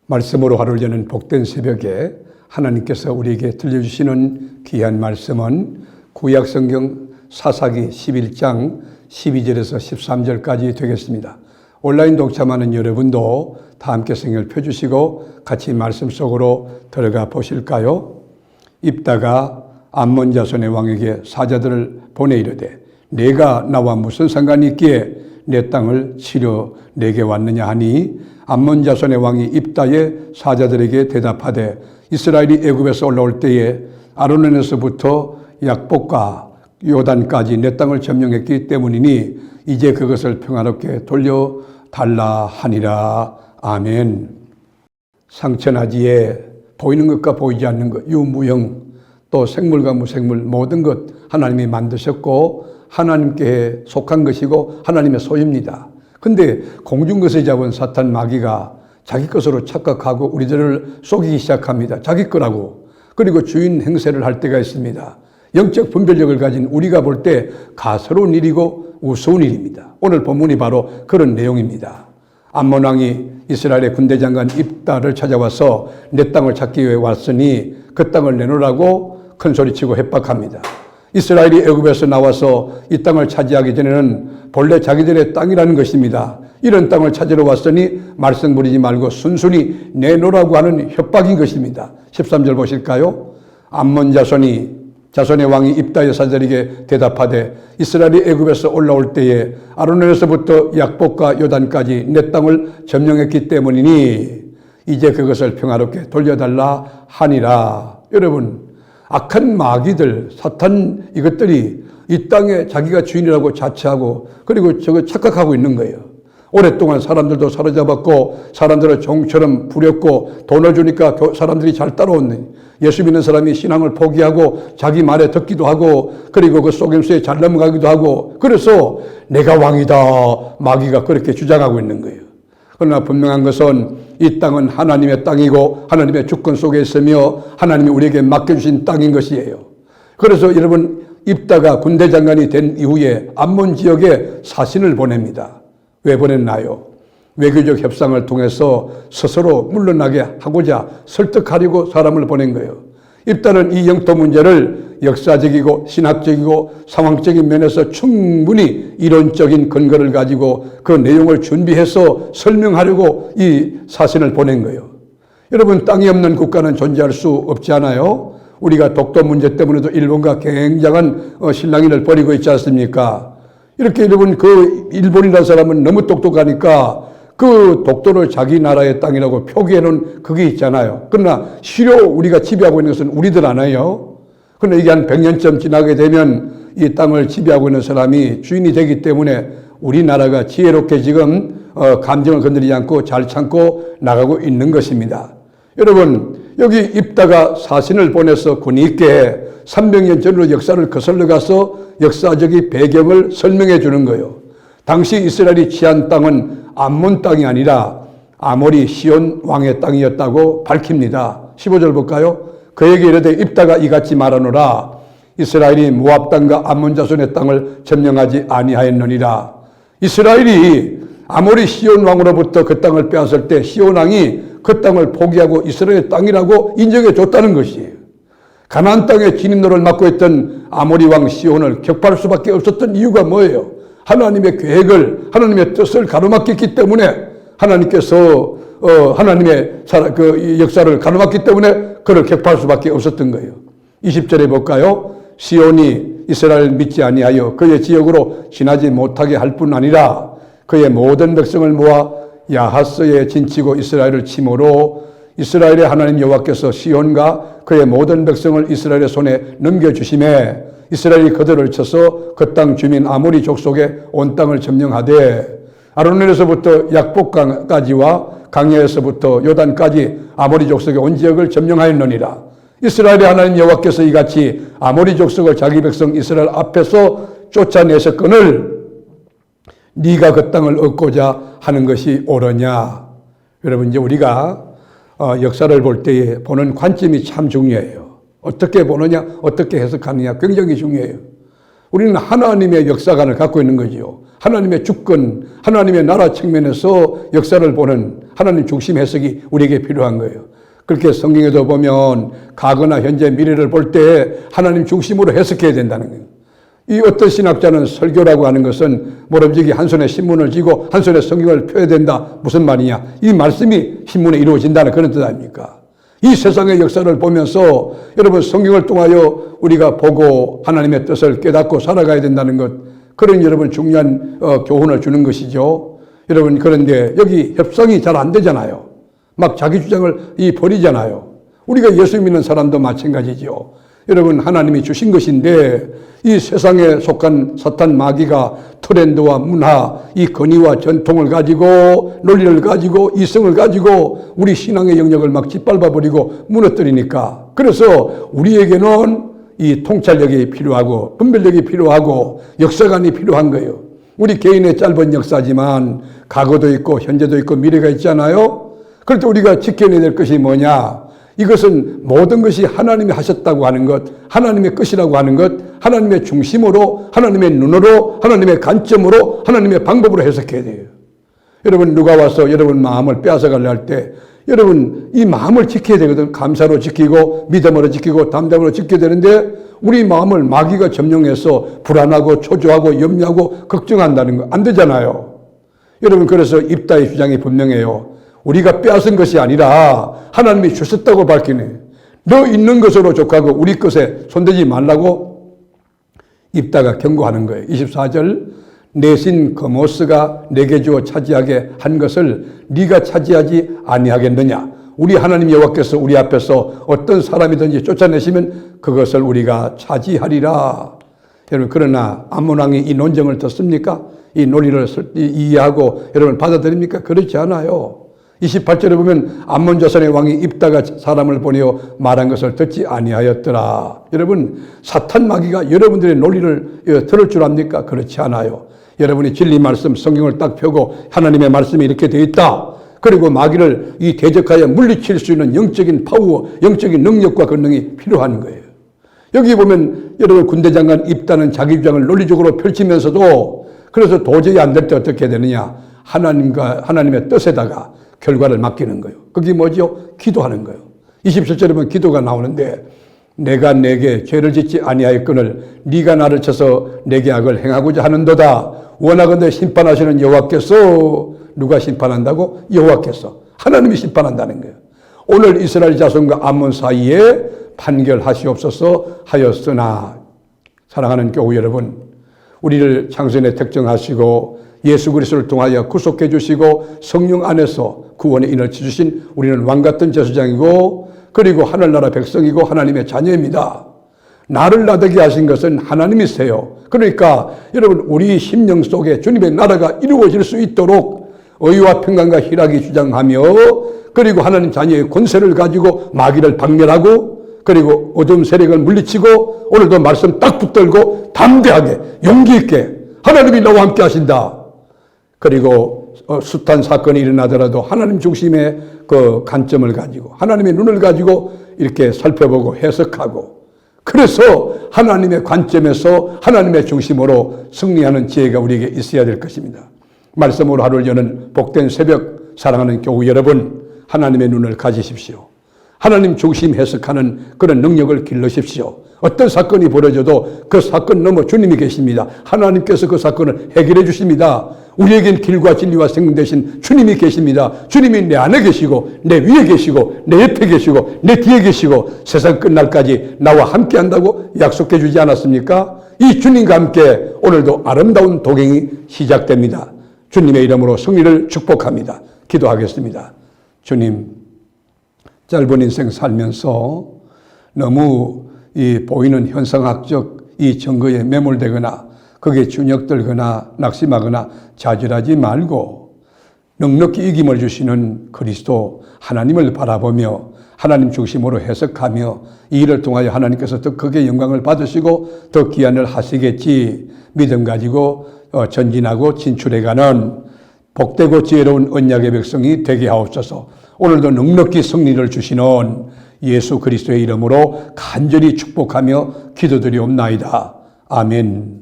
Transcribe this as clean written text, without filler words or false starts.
말씀으로 하루를 여는 복된 새벽에 하나님께서 우리에게 들려주시는 귀한 말씀은 구약성경 사사기 11장 12절에서 13절까지 되겠습니다. 온라인 동참하는 여러분도 다 함께 성경을 펴주시고 같이 말씀 속으로 들어가 보실까요? 입다가 암몬 자손의 왕에게 사자들을 보내 이르되 내가 나와 무슨 상관이 있기에 내 땅을 치려 내게 왔느냐 하니 암몬 자손의 왕이 입다의 사자들에게 대답하되 이스라엘이 애굽에서 올라올 때에 아르논에서부터 약복과 요단까지 내 땅을 점령했기 때문이니 이제 그것을 평화롭게 돌려달라 하니라. 아멘. 상천하지에 보이는 것과 보이지 않는 것, 유무형, 또 생물과 무생물 모든 것 하나님이 만드셨고 하나님께 속한 것이고 하나님의 소유입니다. 근데 공중 것을 잡은 사탄 마귀가 자기 것으로 착각하고 우리들을 속이기 시작합니다. 자기 거라고. 그리고 주인 행세를 할 때가 있습니다. 영적 분별력을 가진 우리가 볼 때 가스로운 일이고 우스운 일입니다. 오늘 본문이 바로 그런 내용입니다. 암몬 왕이 이스라엘의 군대 장관 입다를 찾아와서 내 땅을 찾기 위해 왔으니 그 땅을 내놓으라고 큰소리치고 협박합니다. 이스라엘이 애굽에서 나와서 이 땅을 차지하기 전에는 본래 자기들의 땅이라는 것입니다. 이런 땅을 찾으러 왔으니 말썽 부리지 말고 순순히 내놓으라고 하는 협박인 것입니다. 13절 보실까요? 암몬 자손의 왕이 입다의 사자들에게 대답하되 이스라엘이 애굽에서 올라올 때에 아르논에서부터 약복과 요단까지 내 땅을 점령했기 때문이니 이제 그것을 평화롭게 돌려달라 하니라. 여러분, 악한 마귀들, 사탄 이것들이 이 땅에 자기가 주인이라고 자처하고 그리고 저거 착각하고 있는 거예요. 오랫동안 사람들도 사로잡았고 사람들을 종처럼 부렸고 돈을 주니까 사람들이 잘 따라오는, 예수 믿는 사람이 신앙을 포기하고 자기 말에 듣기도 하고 그리고 그 속임수에 잘 넘어가기도 하고 그래서 내가 왕이다 마귀가 그렇게 주장하고 있는 거예요. 그러나 분명한 것은 이 땅은 하나님의 땅이고 하나님의 주권 속에 있으며 하나님이 우리에게 맡겨주신 땅인 것이에요. 그래서 여러분, 입다가 군대 장관이 된 이후에 암몬 지역에 사신을 보냅니다. 왜 보냈나요? 외교적 협상을 통해서 스스로 물러나게 하고자 설득하려고 사람을 보낸 거예요. 입다는 이 영토 문제를 역사적이고 신학적이고 상황적인 면에서 충분히 이론적인 근거를 가지고 그 내용을 준비해서 설명하려고 이 사신을 보낸 거예요. 여러분, 땅이 없는 국가는 존재할 수 없지 않아요? 우리가 독도 문제 때문에도 일본과 굉장한 실랑이를 벌이고 있지 않습니까? 이렇게 여러분, 그 일본이라는 사람은 너무 똑똑하니까 그 독도를 자기 나라의 땅이라고 표기해 놓은 그게 있잖아요. 그러나 실효 우리가 지배하고 있는 것은 우리들 아니에요. 그러나 이게 한 100년쯤 지나게 되면 이 땅을 지배하고 있는 사람이 주인이 되기 때문에 우리나라가 지혜롭게 지금 감정을 건드리지 않고 잘 참고 나가고 있는 것입니다. 여러분, 여기 입다가 사신을 보내서 군이 있게 300년 전으로 역사를 거슬러 가서 역사적인 배경을 설명해 주는 거예요. 당시 이스라엘이 취한 땅은 암몬 땅이 아니라 아모리 시온 왕의 땅이었다고 밝힙니다. 15절 볼까요? 그에게 이르되 입다가 이같이 말하노라. 이스라엘이 모압 땅과 암몬 자손의 땅을 점령하지 아니하였느니라. 이스라엘이 아모리 시온 왕으로부터 그 땅을 빼앗을 때 시온 왕이 그 땅을 포기하고 이스라엘의 땅이라고 인정해 줬다는 것이에요. 가나안 땅의 진입로를 맡고 있던 아모리 왕 시온을 격파할 수밖에 없었던 이유가 뭐예요? 하나님의 계획을, 하나님의 뜻을 가로막혔기 때문에 하나님께서 하나님의 그 역사를 가로막기 때문에 그를 격파할 수밖에 없었던 거예요. 20절에 볼까요? 시온이 이스라엘을 믿지 아니하여 그의 지역으로 지나지 못하게 할 뿐 아니라 그의 모든 백성을 모아 야하스에 진치고 이스라엘을 치므로 이스라엘의 하나님 여호와께서 시온과 그의 모든 백성을 이스라엘의 손에 넘겨주심에 이스라엘이 그들을 쳐서 그 땅 주민 아모리 족속의 온 땅을 점령하되 아르논에서부터 약복강까지와 강야에서부터 요단까지 아모리 족속의 온 지역을 점령하였느니라. 이스라엘의 하나님 여호와께서 이같이 아모리 족속을 자기 백성 이스라엘 앞에서 쫓아내셨거늘 네가 그 땅을 얻고자 하는 것이 옳으냐. 여러분, 이제 우리가 역사를 볼 때에 보는 관점이 참 중요해요. 어떻게 보느냐, 어떻게 해석하느냐 굉장히 중요해요. 우리는 하나님의 역사관을 갖고 있는 거지요. 하나님의 주권, 하나님의 나라 측면에서 역사를 보는 하나님 중심 해석이 우리에게 필요한 거예요. 그렇게 성경에도 보면 과거나 현재, 미래를 볼 때 하나님 중심으로 해석해야 된다는 거예요. 이 어떤 신학자는 설교라고 하는 것은 모름지기 한 손에 신문을 쥐고 한 손에 성경을 펴야 된다. 무슨 말이냐? 이 말씀이 신문에 이루어진다는 그런 뜻 아닙니까? 이 세상의 역사를 보면서 여러분 성경을 통하여 우리가 보고 하나님의 뜻을 깨닫고 살아가야 된다는 것, 그런 여러분 중요한 교훈을 주는 것이죠. 여러분 그런데 여기 협상이 잘 안 되잖아요. 막 자기 주장을 버리잖아요. 우리가 예수 믿는 사람도 마찬가지죠. 여러분 하나님이 주신 것인데 이 세상에 속한 사탄 마귀가 트렌드와 문화, 이 권위와 전통을 가지고 논리를 가지고 이성을 가지고 우리 신앙의 영역을 막 짓밟아버리고 무너뜨리니까, 그래서 우리에게는 이 통찰력이 필요하고 분별력이 필요하고 역사관이 필요한 거예요. 우리 개인의 짧은 역사지만 과거도 있고 현재도 있고 미래가 있잖아요. 그럴 때 우리가 지켜내야 될 것이 뭐냐? 이것은 모든 것이 하나님이 하셨다고 하는 것, 하나님의 것이라고 하는 것, 하나님의 중심으로, 하나님의 눈으로, 하나님의 관점으로, 하나님의 방법으로 해석해야 돼요. 여러분 누가 와서 여러분 마음을 빼앗아가려 할 때 여러분 이 마음을 지켜야 되거든. 감사로 지키고 믿음으로 지키고 담대함으로 지켜야 되는데 우리 마음을 마귀가 점령해서 불안하고 초조하고 염려하고 걱정한다는 거 안 되잖아요. 여러분 그래서 입다의 주장이 분명해요. 우리가 빼앗은 것이 아니라 하나님이 주셨다고 밝히네. 너 있는 것으로 족하고 우리 것에 손대지 말라고 입다가 경고하는 거예요. 24절, 내신 거모스가 내게 주어 차지하게 한 것을 네가 차지하지 아니하겠느냐. 우리 하나님 여호와께서 우리 앞에서 어떤 사람이든지 쫓아내시면 그것을 우리가 차지하리라. 여러분 그러나 암몬 왕이 이 논정을 듣습니까? 이 논리를 이해하고 여러분 받아들입니까? 그렇지 않아요. 28절에 보면 암몬 자손의 왕이 입다가 사람을 보내어 말한 것을 듣지 아니하였더라. 여러분 사탄 마귀가 여러분들의 논리를 들을 줄 압니까? 그렇지 않아요. 여러분이 진리 말씀 성경을 딱 펴고 하나님의 말씀이 이렇게 되어 있다. 그리고 마귀를 이 대적하여 물리칠 수 있는 영적인 파워, 영적인 능력과 권능이 필요한 거예요. 여기 보면 여러분 군대 장관 입다는 자기 주장을 논리적으로 펼치면서도 그래서 도저히 안 될 때 어떻게 되느냐? 하나님의 뜻에다가 결과를 맡기는 거예요. 그게 뭐죠? 기도하는 거예요. 27절에 보면 기도가 나오는데 내가 내게 죄를 짓지 아니하였거늘 네가 나를 쳐서 내게 악을 행하고자 하는도다. 원하건대 심판하시는 여호와께서, 누가 심판한다고? 여호와께서, 하나님이 심판한다는 거예요. 오늘 이스라엘 자손과 암몬 사이에 판결하시옵소서 하였으나, 사랑하는 교우 여러분, 우리를 창세전에 택정하시고 예수 그리스도를 통하여 구속해 주시고 성령 안에서 구원의 인을 주신 우리는 왕같은 제사장이고 그리고 하늘나라 백성이고 하나님의 자녀입니다. 나를 나되게 하신 것은 하나님이세요. 그러니까 여러분 우리 심령 속에 주님의 나라가 이루어질 수 있도록 의와 평강과 희락이 주장하며 그리고 하나님 자녀의 권세를 가지고 마귀를 박멸하고 그리고 어두움 세력을 물리치고 오늘도 말씀 딱 붙들고 담대하게 용기 있게 하나님이 나와 함께 하신다. 그리고 숱한 사건이 일어나더라도 하나님 중심의 그 관점을 가지고 하나님의 눈을 가지고 이렇게 살펴보고 해석하고 그래서 하나님의 관점에서 하나님의 중심으로 승리하는 지혜가 우리에게 있어야 될 것입니다. 말씀으로 하루를 여는 복된 새벽, 사랑하는 교우 여러분, 하나님의 눈을 가지십시오. 하나님 중심 해석하는 그런 능력을 길러십시오. 어떤 사건이 벌어져도 그 사건 넘어 주님이 계십니다. 하나님께서 그 사건을 해결해 주십니다. 우리에겐 길과 진리와 생명 되신 주님이 계십니다. 주님이 내 안에 계시고 내 위에 계시고 내 옆에 계시고 내 뒤에 계시고 세상 끝날까지 나와 함께 한다고 약속해 주지 않았습니까? 이 주님과 함께 오늘도 아름다운 도경이 시작됩니다. 주님의 이름으로 승리를 축복합니다. 기도하겠습니다. 주님, 짧은 인생 살면서 너무 이 보이는 현상학적 이 증거에 매몰되거나 거기에 주눅들거나 낙심하거나 좌절하지 말고 넉넉히 이김을 주시는 그리스도 하나님을 바라보며 하나님 중심으로 해석하며 이 일을 통하여 하나님께서 더 크게 영광을 받으시고 더 귀한 일 하시겠지 믿음 가지고 전진하고 진출해가는 복되고 지혜로운 언약의 백성이 되게 하옵소서. 오늘도 넉넉히 승리를 주시는 예수 그리스도의 이름으로 간절히 축복하며 기도드리옵나이다. 아멘.